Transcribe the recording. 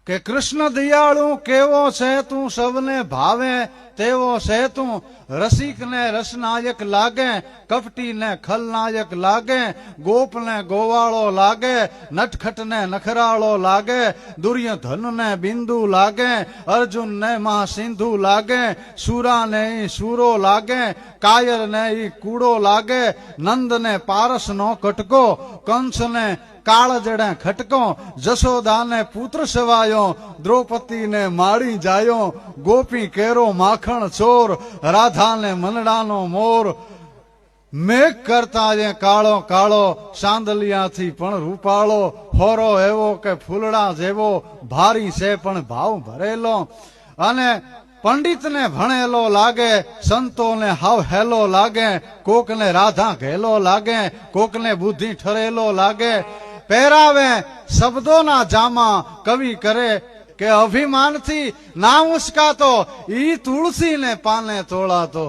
કે કૃષ્ણ દયાળુ કેવો છે તું સૌને ભાવે તેવો છે તું રસિક ને રસનાયક લાગે કપટી ને ખલનાયક લાગે ગોપ ને ગોવાળો લાગે નટખટ ને નખરાળો લાગે દુર્યોધન ને બિંદુ લાગે અર્જુન ને મા સિંધુ લાગે સુરા ને ઈ સૂરો લાગે કાયર ને ઈ કૂડો લાગે નંદ ને પારસ નો કટકો કંસ ને કાળજડે ખટકો જશોદા ને પુત્ર સવાયો દ્રૌપદી ને માળી જાયો ગોપી કેરો માખણ ચોર રાધા ને મનડાનો મોર મેઘ કરતા જે કાળો કાળો ચાંદલિયાથી પણ રૂપાળો હોરો એવો કે ફૂલડા જેવો ભારી છે પણ ભાવ ભરેલો અને પંડિત ને ભણેલો લાગે સંતો ને હાવ હેલો લાગે કોક ને રાધા ઘેલો લાગે કોક ને બુદ્ધિ ઠરેલો લાગે પહેરાવે શબ્દોના જામા કવિ કરે કે અભિમાનથી ના ઉસકાતો ઈ તુલસી ને પાને તોળાતો